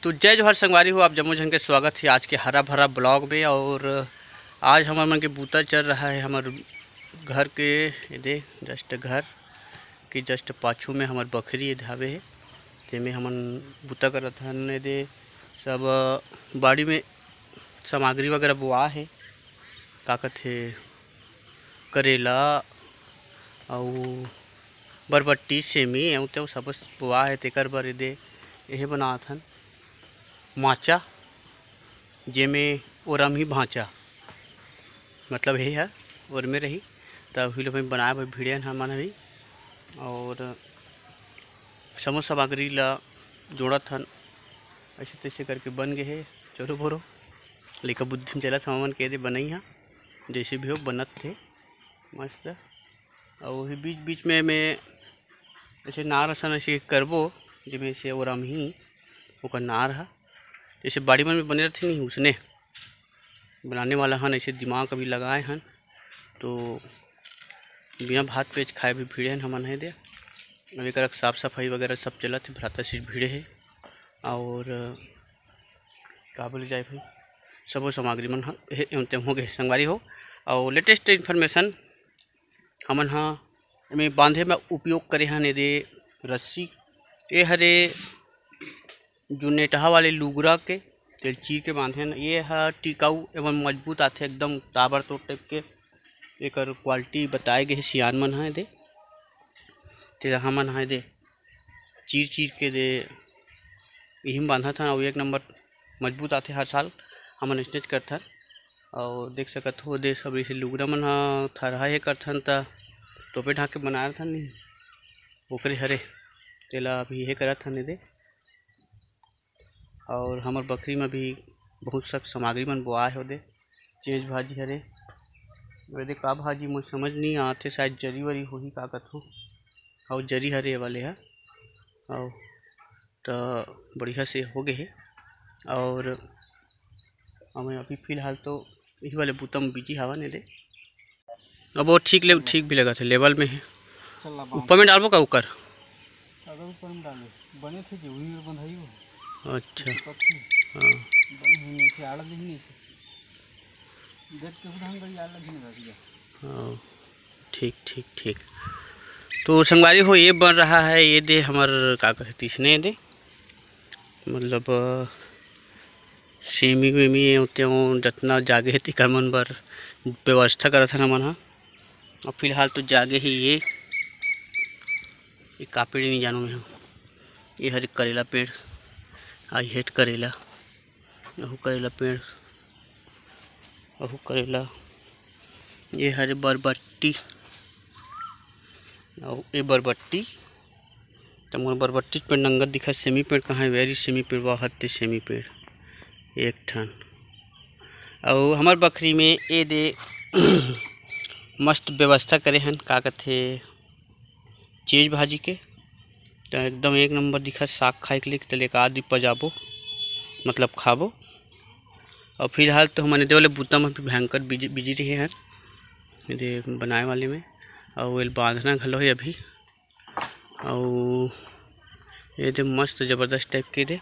तो जय जोहर संगवारी हो, आप जम्मू जन के स्वागत है आज के हरा भरा ब्लॉग में। और आज हमारे मन के बूता चल रहा है हमारे घर के दे जस्ट घर के जस्ट पाछू में हमार बकरी धावे है जेमें हमन बूता करत हन। दे सब बाड़ी में सामग्री वगैरह बोआ है, का कहथे करेला और बरबट्टी सेमी एवं तेव सब बोआ है। तेकर बर दे यह बनात हन माचा जेमें ओरम ही भांचा मतलब यही है और में रही तब ही लोग बनाए भाई भिड़ियन हमन अभी और समूह सामग्री ला जोड़त हन। ऐसे तैसे करके बन गए है। चलो बोरो लेकर बुद्धि में चलत हमन के दे बनई हा जैसे भी हो बनत थे मस्त। और वही बीच बीच में मैं ऐसे नार असन ऐसे करबो जिमें से ओरम ही ओकर नार है जैसे बाड़ी मन में बने रहते नहीं उसने बनाने वाला हन। ऐसे दिमाग कभी लगाए हन तो बिना भात पेच खाए भी भीड़े हन हमन है दे। अभी कर साफ़ सफाई वगैरह सब चलत है, भ्राता से भीड़े है और का बोले जाए भाई सब सामग्री मन हो गए संगवारी हो। और लेटेस्ट इन्फॉर्मेशन हमन हाँ में बांधे में उपयोग करे हन दे रस्सी ये हरे जो नेटहा वाले लुगरा के तेल चीर के बांधे हैं। ये है टिकाऊ एवं मजबूत आते एकदम ताबर तोड़ टाइप के एक क्वालिटी बताए गए सियान मन है दे तेरा हमन है दे चीर चीर के दे यही बांधा था और एक नंबर मजबूत आते हर साल हमन स्टेच करथन। और देख सकत हो दे सब ऐसे लुगरा मन थरहा है करथन ता टोपे ढाके बनाए था नहीं ओकरे हरे तेला अभी यह करत हन दे। और हमार बकरी में भी बहुत सख्त सामग्री मन बोआ है दे चेज भाजी हरे वे का भाजी मुझे समझ नहीं आते शायद जरी वरी हो ही का कथों और जरी हरे वाले है और तो बढ़िया से हो गए है। और हमें अभी फ़िलहाल तो यही वाले बूतम बिजी हवा नहीं दे। अब वो ठीक भी लगा था लेवल में है। ऊपर में डालबो का ऊपर बने थे जो बंधाई हो। अच्छा हाँ हाँ ठीक। तो संगवारी हो ये बन रहा है ये दे हमार का कहते इसने दे मतलब सेमी वेमी त्यों जितना जागे है तिकर मन बर व्यवस्था करत हन हमन हाँ। और फिलहाल तो जागे ही ये का पेड़ नहीं जानो मैं ये हरे करेला पेड़ आई हेट करेला अहू करेला पेड़ अहू करेला ये हरे बरबट्टी और ये बरबट्टी तो मोर बरबट्टी पेड़ नंगत दिखा सेमी पेड़ कहाँ है वेरी सेमी पेड़ वाहते सेमी पेड़ एक ठन। और हमार बकरी में ये दे मस्त व्यवस्था करे हन का कहथे चीज भाजी के तो एकदम एक नंबर दिखा साग खाए के लिए तो लेकर आदि पजाबो मतलब खाबो। और फिलहाल तो हमारे दे वाले बूता में भी भयंकर बिजी रहे हैं दे बनाए वाले में और वेल बांधना घलो है अभी। और ये दे मस्त ज़बरदस्त टाइप के दे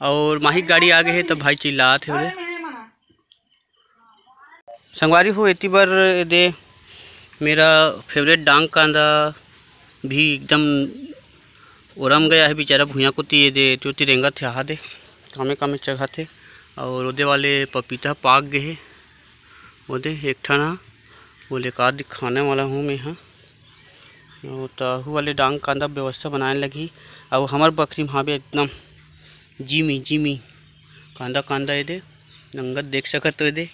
और माही गाड़ी आ गए है तो भाई चिल्लात है संगवारी हो। इतनी बार दे मेरा फेवरेट डांग कांदा भी एकदम उड़म गया है बेचारा भूया को ये दे त्योति रेंगा थे हा दे कामे जगह थे। और उदे वाले पपीता पाक गए है उदे एक ठन हाँ बोले का दिखाने वाला हूँ मैं हाँ। तो वाले डांग कांदा व्यवस्था बनाने लगी। और हमार बकरी वहाँ भी एकदम जिमी कांदा ये दे नंगत देख सकत हो दे।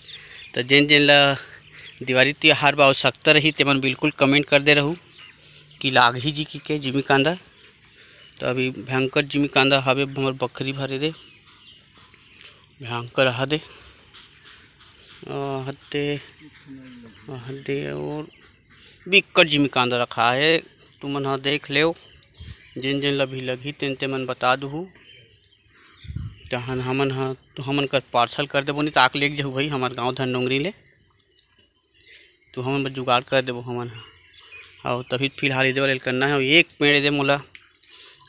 तो जेन ला दिवाली त्योहार बा आवश्यकता रही तेमन बिल्कुल कमेंट कर दे रहूँ कि लाग ही जी के जिमी कांदा। तो अभी भयंकर जिमी कांदा हवे हमार बकरी भरे दे भयंकर हा दे हदे और बिक्कट जिमी कांदा रखा है। तुमन हाँ देख ले जिन ला भी लगी तेन मन बता दूँ तहन हमन हाँ तो हमन कर पार्सल कर देबो नहीं तो आक लेके जाऊँ भाई हमार गाँव धन डोंगरी ले तो हमन बस जुगाड़ कर देबो हमन हाँ। और तभी फिलहाल इधे वाले करना है। एक पेड़ दे मोला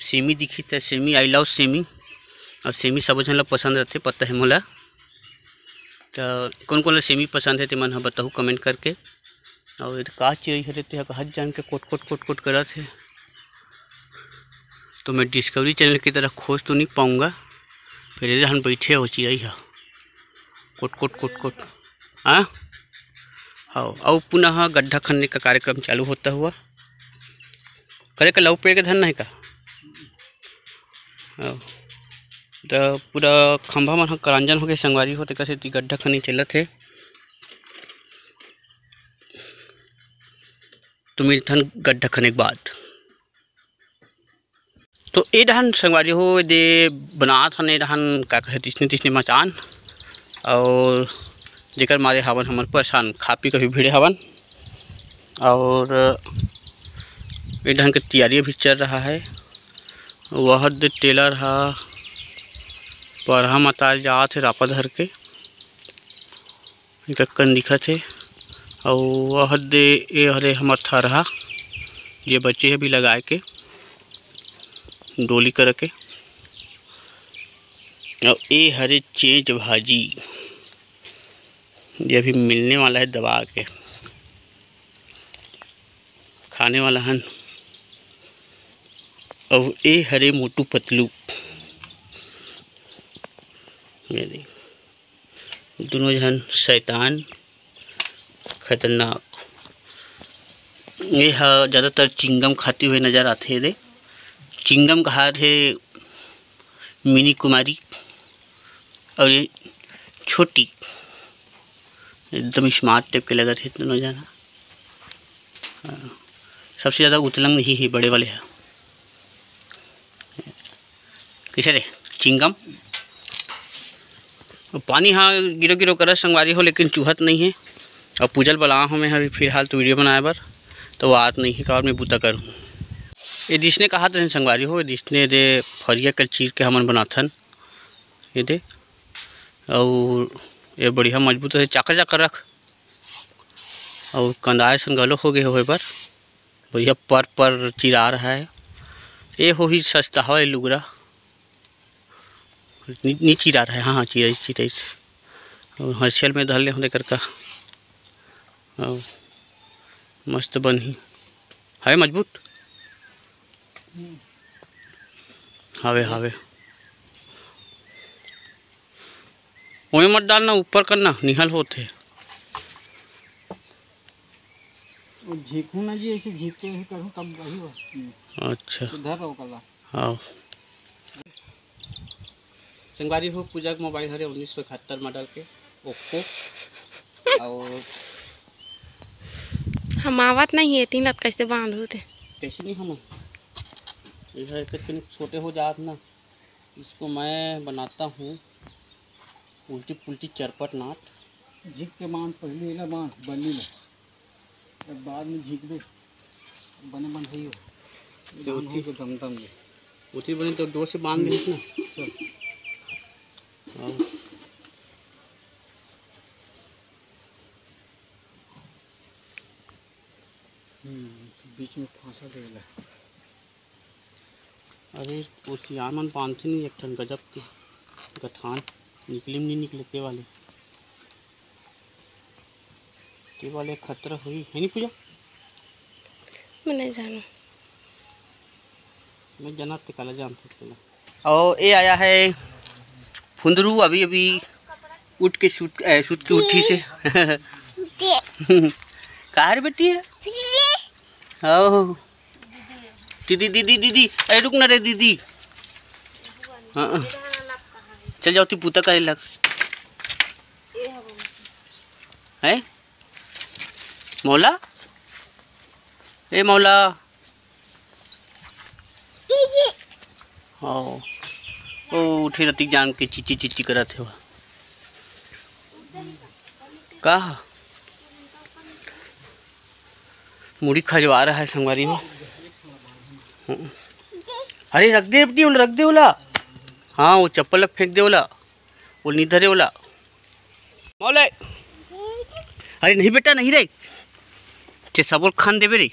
सेमी दिखी तो सेमी आई लव सेमी और सेमी सब झन ला पसंद रहते पता है मोला। तो कौन कौन ला सेमी पसंद है ते मन ह बताहू कमेंट करके। और का चिड़ई हरे ते कहा जान के कोट कोट कोट कोट करत है। तो मैं डिस्कवरी चैनल की तरह खोज तो नहीं पाऊँगा, फिर इधर हम बैठे हो चिड़ई है कोट कोट कोट कोट। हाँ और पुनः गड्ढा खनने का कार्यक्रम चालू होता हुआ। करे का लव पेड़ के धन नहीं का तो पूरा खंभा मन करांजन हो गए संगवारी होते कैसे गड्ढा खनी चलत है। तो मिलथन गड्ढा खने के बाद तो ए डहन संगवारी हो दे बनात हन ए डहन का कहे तिसने तिसने मचान और जेकर मारे हवन हमर परेशान खा पी कभी भिड़े हवन। और ए ढंग की तैयारी भी चल रहा है। वह टेलर हा परहा मताल जात है रापा धर के कक्कन दिखत है। और वह दे ए हरे हमर थरहा ये बच्चे है भी लगाए के डोली कर के। और ए हरे चेंज भाजी ये अभी मिलने वाला है दबा के खाने वाला हन। और ए हरे मोटू पतलू मेरे दोनों जन शैतान खतरनाक। ये ज़्यादातर चिंगम खाती हुए नज़र आते थे। चिंगम कहा थे मिनी कुमारी और ये छोटी एकदम स्मार्ट टाइप के लगा थे दोनों जना। सबसे ज़्यादा उतलंग ही है बड़े वाले हैं किसे रे चिंगम। पानी हाँ गिरो गिरो कर संगवारी हो लेकिन चूहत नहीं है। और पूजल बला हूँ मैं अभी फिलहाल तो वीडियो बनाए बर तो वो आत नहीं है का मैं बूता करूँ। ये दिशने कहा था संगवारी हो दिशने दे फरिया कर चीर के हमन बनाथन ये दे। और ये बढ़िया मजबूत है चाकर चाकर रख। और कंदाए संगलो हो गए हो पर बढ़िया पर चिरा रहा है। ये हो ही सस्ता है लुगरा नहीं चिरा रहा है। हाँ चिराई चिराई और हर्षल में धर ले होने कर का और मस्त बनी है मजबूत हावे हावे। वही मत डालना ऊपर करना निहल होते। झीकू ना जी ऐसे झीकते ही करूँ तब वही हो। अच्छा सुधर रहो कला। हाँ संगवारी हो पूजा का मोबाइल हरे 1971 मॉडल के ओप्पो। और हम आवत नहीं है तीन कैसे बांध होते कैसे नहीं हम यह छोटे हो जात ना। इसको मैं बनाता हूँ उल्टी पुल्टी चरपट नाट झीक के बांध पहले ना बांध बनी ना तब बाद में झीक दे बने बंद ही हो दम दम ये उठी बने तो डोर से बांध दे ना। चल बीच में फांसा देला। अरे वो सियान मन बांधते नहीं एक ठन गजब के गठान निकले नहीं निकले ते वाले खतरा हुई है नहीं पूजा। मैं नहीं जानू मैं जना ते काला जानता था। और ये आया है फुंदरू अभी अभी उठ के सूत के उठी से कहाँ बेटी है। ओ दीदी दीदी दीदी अरे रुक ना रे दीदी। हाँ चल जाओ तू पूता करे लग है मौला। ए मौला ओ उठे रती जान के चिची चिची करत है का मुड़ी खजवा रहा है संगवारी में। अरे रख दे बेटी रख दे बोला। हाँ वो चप्पल फेंक दे बोला वो नहीं धरे बोला मौले। अरे नहीं बेटा नहीं रे चे सबोल खान देवे रे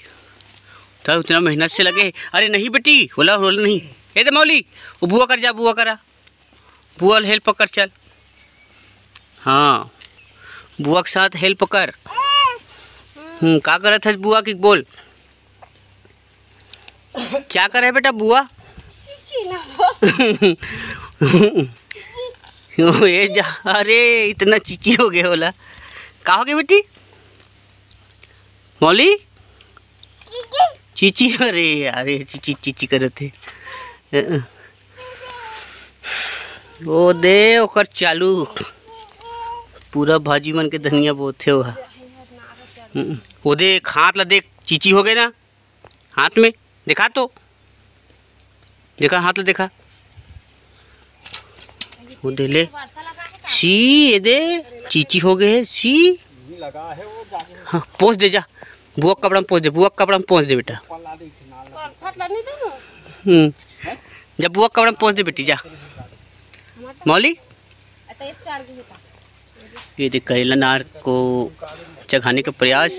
तो उतना मेहनत से लगे। अरे नहीं बेटी, होला होला नहीं। ए दे मौली, वो बुआ कर जा, बुआ करा, बुआ हेल्प कर चल। हाँ, बुआ के साथ हेल्प कर। क्या कर था बुआ की बोल, क्या कर है बेटा बुआ? ये जा, अरे इतना चीची हो गया होला। का हो गया बेटी मौली? चीची, अरे अरे चीची चीची करे थे। ओ दे ओकर चालू पूरा भाजी मन के धनिया बोथे हो। वो देख हाथ ला देख, चीची हो गए ना हाथ में, देखा तो देखा हाथ ला देखा। वो दे ले सी, ये दे चीची हो गए सी। हाँ पोंछ दे जा, बुआ कपड़ा में पोंछ दे, बुआ कपड़ा में पोंछ दे बेटा। जब बुआ कपड़ा में पोंछ दे बेटी जा। मौली ये देख करेला नार को चघाने का प्रयास।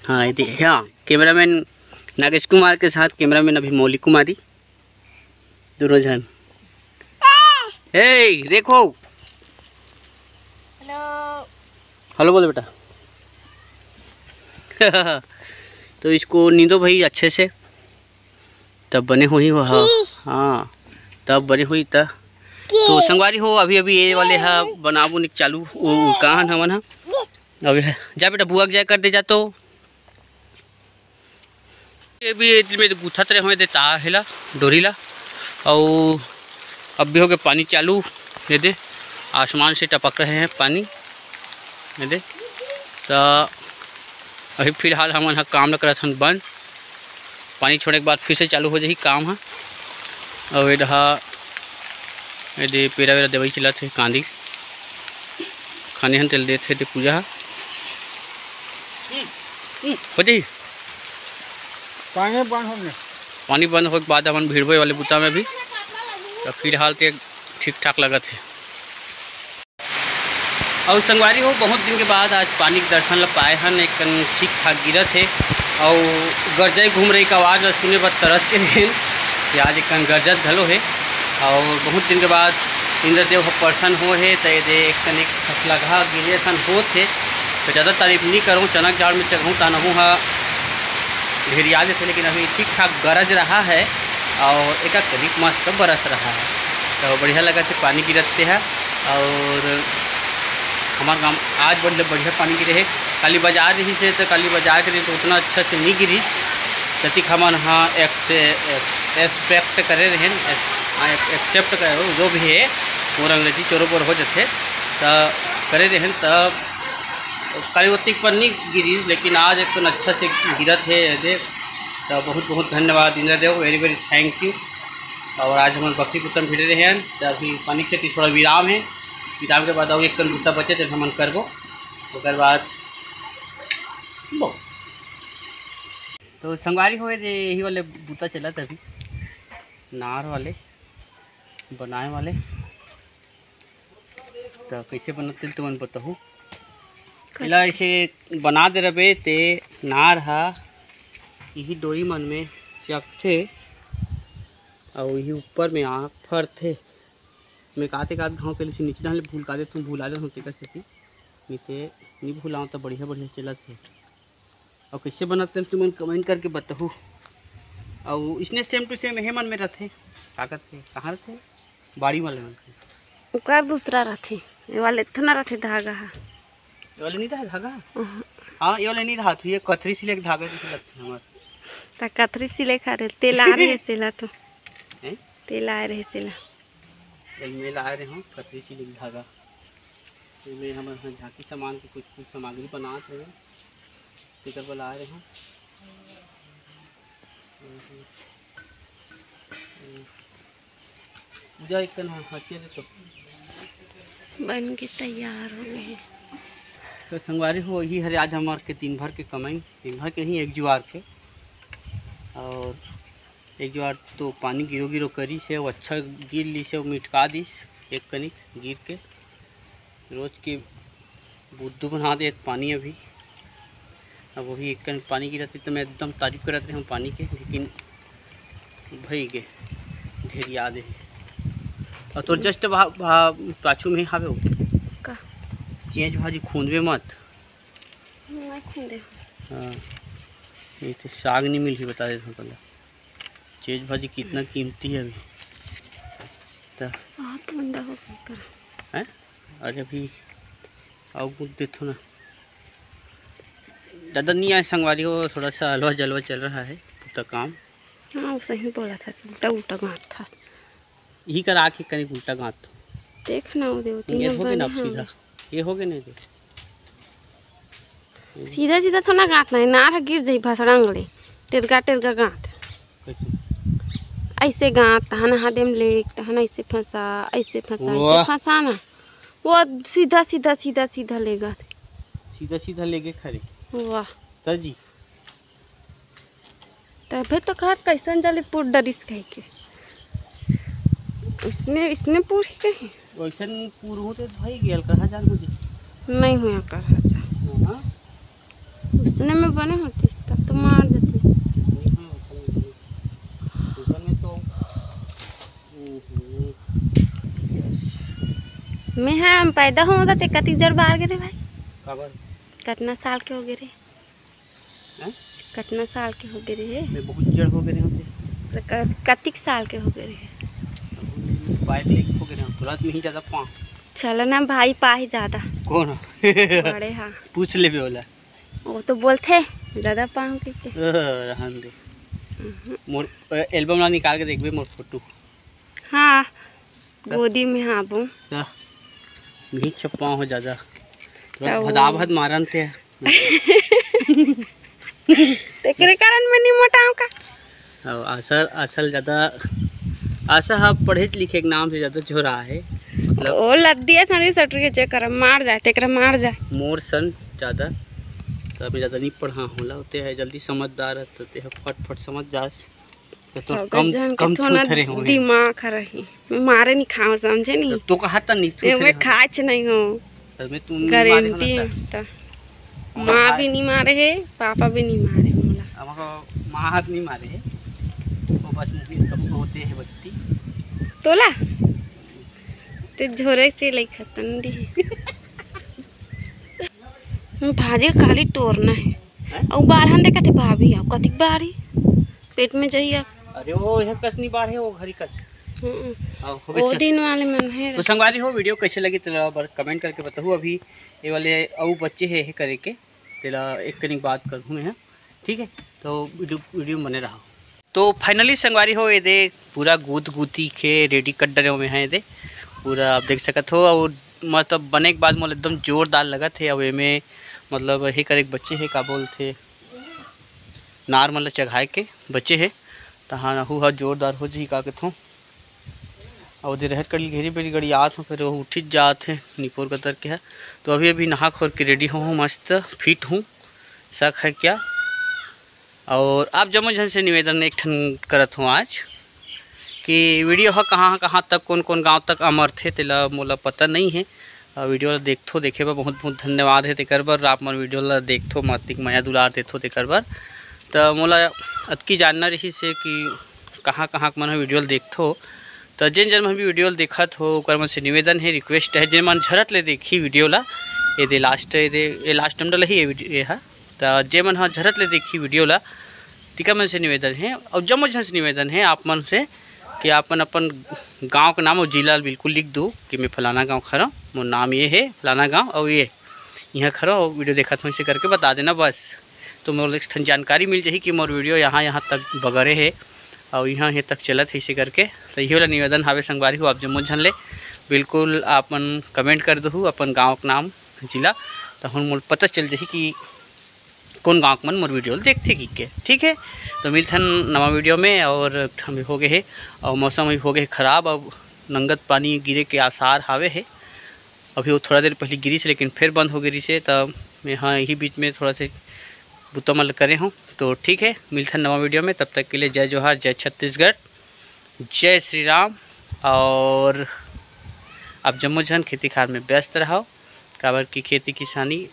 हाँ ये देख, हाँ कैमरामैन नागेश कुमार के साथ कैमरामैन अभी मौली कुमारी, दोनों जन। हे देखो, हेलो बोल बेटा। तो इसको नींदो भाई अच्छे से, तब बने हुई हो। हाँ हाँ तब बने हुई तब। तो संगवारी हो अभी अभी ये वाले है बनाबू निक चालू कहाँ हवन है अभी है। जा बेटा बुआ जाए कर दे जा। तो ये भी में गुथत रहे हुए दे तार हेला डोरी ला, और अब भी हो गया पानी चालू। ये दे आसमान से टपक रहे हैं पानी, ये दे। तो अभी फिलहाल हम काम न करत हन बंद, पानी छोड़ने के बाद फिर से चालू हो जाही काम है। और ये पेरा वेरा दवाई चला थे कांदी खाने हन तेल देते थे पूजा हो जाही। पानी बंद हो के बाद अपन भिड़बे वाले बुता में भी, तो फिलहाल तो ठीक ठाक लगा थे। और संगवारी हो बहुत दिन के बाद आज पानी के दर्शन ला पाए हन, एक ठीक ठाक गिरत है। और गरजाई घूम रही का आवाज़ सुने पर तरस के रहें कि आज एक गरजत घलो है। और बहुत दिन के बाद इंद्रदेव पर्सन हो है, तो ये एक फसलगहा गिरे सन होते। तो ज़्यादा तारीफ नहीं करूँ, चनक झाड़ में चढ़ूँ तानहूँ हाँ ढेर याद से, लेकिन अभी ठीक ठाक गरज रहा है और एक करीब मस्त बरस रहा है। तो बढ़िया लगा थे पानी गिरते हैं। और हमारे गाँव आज बढ़िया पानी गिरे है। काली बाजार रही से, तो काली बाजार के तो उतना अच्छा से नहीं गिरी, जति हमन हाँ एक्सपेक्ट करे रहे, एक्सेप्ट करे जो भी है वो अंग्रेजी चोरों हो जाते तो करे रहे। तब काली ओतिक पर नहीं गिरी, लेकिन आज एक तो अच्छा से गिरत है देख। तो बहुत बहुत धन्यवाद Indradev, very very thank you. और आज हम बकरी कुत्तम भिड़े रहे हैं, तो अभी पानी खेती थोड़ा विराम है, विराम के बाद और एक कन बूता बचे तो हम करबो ओकर बाद बो। तो संगवारी हुए जे यही वाले बूता चला था अभी, नार वाले बनाए वाले। तो कैसे बनते तुम बताऊँ, पहला ऐसे बना दे रहे ते नार हा यही डोरी मन में चकथे और यही ऊपर में आँख फर थे। मैं काते का घाव के लिए नीचे डाले भूल का दे, तुम भूला दे होते कैसे नहीं भूलाऊँ तो बढ़िया बढ़िया चला थे। और कैसे बनाते हैं तुम कमेंट करके बताओ। और इसने सेम टू सेम यही मन में रहते ताकत थे, कहाँ रहते बाड़ी वाले मन थे, उकार दूसरा रहते, ये वाले तो ना रहते धागा। ये वाले नहीं रहा धागा। हाँ ये वाले नहीं रहा, तो ये कथरी सिले के धागा जैसे लगते हमारे। कथरी सिले खा रहे तेल आ रहे सिला, तो तेल आ रहे सिला मेल आ रहे हों कथरी सिले के धागा। इसमें हम झांकी सामान की कुछ सामग्री बनाते हैं, टिकर बना रहे हैं। पूजा एक हंसिया से बन के तैयार हो गए हैं। तो संगवारी हो ही हरे आज हमारे के दिन भर के कमाई, दिन भर के ही एक जुआर के। और एक जुआर तो पानी गिरो गिरो करी से वो अच्छा गिर ली से वो मिटका दीस एक कनिक गिर के। रोज के बुद्धू बना दे पानी अभी अब वही एक कन पानी गिरती तो मैं एकदम तारीफ करते हम पानी के, लेकिन भाई के ढेर याद है। और तो जस्ट पाछू में हावे का चेंज भाजी खूंदवे मत। नहीं खुंदे हाँ ये तो साग नहीं मिल ही बता देता हूँ पहले। चेंज भाजी कितना कीमती है अभी तो बहुत ठंडा हो गया है। अरे अभी आओ कुछ देखो ना, ज़्यादा नहीं आए संगवारी हो, थोड़ा सा हलवा जलवा चल रहा है तो काम। हाँ वो सही बोला था, उल्टा उल्टा गाँठ था। यही कर आके कहीं उल्टा गाँठ देखना वो देवती ये ने हो गया ना बने। अब सीधा ये हो गया नहीं तो सीधा सीधा तो ना गाँठ नहीं, नार गिर जाई भसड़ंगले टेरगा टेरगा गाँठ। कैसे ऐसे गाँठ तहन हादेम ले तहन ऐसे फंसा ऐसे फंसा वाह। ऐसे फंसा ना वो सीधा सीधा सीधा सीधा लेगा। सीधा सीधा लेके खड़े वाह तजी तभी तो कहा कैसन जले पूर डरिस कह के इसने पूरी कही वैसन पूर होते भाई गेल कहा जान मुझे नहीं हुआ कर अच्छा हां उसने में बने होती तब तो मार जाती। ऊपर में तो मैं हाँ हम पैदा हो ते कति जड़ बाहर गए भाई खबर कितना साल के हो गए रे हैं कितना साल के हो गए रे मैं बहुत जड़ हो गए होते कतिक साल के हो गए रे बाइक लेके हो गए तुरंत में ही ज्यादा पा चलो ना भाई पा ही ज्यादा कौन बड़े हाँ पूछ ले भी बोला वो तो बोलते ज्यादा पाऊँ के रहन दे मोर एल्बम ला निकाल के देखबे मोर फोटो। हाँ गोदी में हाँ वो नहीं छप्पा हो ज्यादा तो भदा भद मारन थे तेरे कारण मैं नहीं मोटाऊँ का असल असल ज़्यादा आशा हाँ पढ़े लिखे के नाम से ज़्यादा झोरा है मतलब ओ लद्दिया सनी सटर के चेक मार जाए तेकरा मार जाए मोर सन ज़्यादा तो अभी ज़्यादा नहीं पढ़ा होला होते हैं जल्दी समझदार होते हैं फट फट समझ जा तो कम थोड़े होंगे दिमाग रही मैं मारे नहीं खाओ समझे नहीं तो कहा था नहीं मैं खाच नहीं हो मैं तुम गारंटी है तो माँ भी नहीं मारे है पापा भी नहीं मारे मोला हमारा माँ हाथ नहीं मारे है वो बस मुझे सब होते हैं बत्ती तोला ते झोरे से लई खतन दी भाजी खाली तोड़ना है और बारहन देखा थे भाभी आओ कतिक बारी पेट में जाइए। अरे वो यह कस नहीं बाढ़ है वो घरी कस वो दिन वाले मन है तो संगवारी हो वीडियो कैसे लगी तेरा कमेंट करके बताऊँ। अभी ये वाले और बच्चे है करे के तेरा एक कनिक बात करूँ मैं ठीक है तो वीडियो बने रहा। तो फाइनली संगवारी हो ये दे पूरा गूद गूती के रेडी कर डरे में है दे पूरा आप देख सकते हो। और मतलब बने के बाद मतलब एकदम जोरदार लगा थे। अब में मतलब हे करे बच्चे है का बोल थे नार मतलब चढ़ाए के बच्चे है तो हाँ हु हा जोरदार हो जी का कथों और उधर रहट कर घेरी बेरी गड़ी आत हूँ फिर वो उठी जात है निपोर कतर के है। तो अभी अभी नहा खोर के रेडी हूँ मस्त फिट हूँ शक है क्या। और आप जमो जन से निवेदन एक ठन करत हूँ आज कि वीडियो है कहाँ कहाँ तक कौन कौन गांव तक अमर थे तेला मोला पता नहीं है। वीडियो ला देखो देखे बर बहुत बहुत धन्यवाद है तेकर बर आप मन वीडियो ला देखो मातिक माया दुलार देथो तेकर बर। तो मोला अतकी जानना रही से कि कहाँ कहाँ मन वीडियो देखो तो जिन जन मन भी वीडियो देखत हो ओकर मन से निवेदन है रिक्वेस्ट है जिन मन झरत ले देखी वीडियो ला ये दे लास्ट टाइम डल ही ये है तो जे मन हाँ झरत ले देखी वीडियो ला टिका मन से निवेदन है और जम्मो जन से निवेदन है आप मन से कि आपन अपन गांव का नाम और जिला बिल्कुल लिख दो कि मैं फलाना गांव खड़ा मोर नाम ये है फलाना गांव और ये यहाँ खड़ा और वीडियो देखा था इसे करके बता देना बस। तो मोर एक जानकारी मिल जाही कि मोर वीडियो यहाँ तक बगरे है और यहाँ तक चलत है इसे करके। तो यही वाला निवेदन हावे संगवारी हो आप जम्मो झन ले बिल्कुल आपन कमेंट कर दो अपन गाँव का नाम जिला तो हम मोर पता चल जाही कि कौन गाँव मन मोर वीडियो देखते कि के ठीक है। तो मिलते हैं नवा वीडियो में और हम हो गए है और मौसम हो गए ख़राब अब नंगत पानी गिरे के आसार हावे है। अभी वो थोड़ा देर पहले गिरी से लेकिन फिर बंद हो गई से तब मैं हाँ यही बीच में थोड़ा से बुतमल करे हूँ। तो ठीक है मिलते हैं नवा वीडियो में तब तक के लिए जय जोहार जय छत्तीसगढ़ जय श्री राम। और आप जम्मो जन खेती खार में व्यस्त रहो काबर की खेती किसानी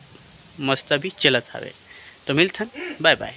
मस्त भी चलत हवे। तो मिलथन, बाय बाय।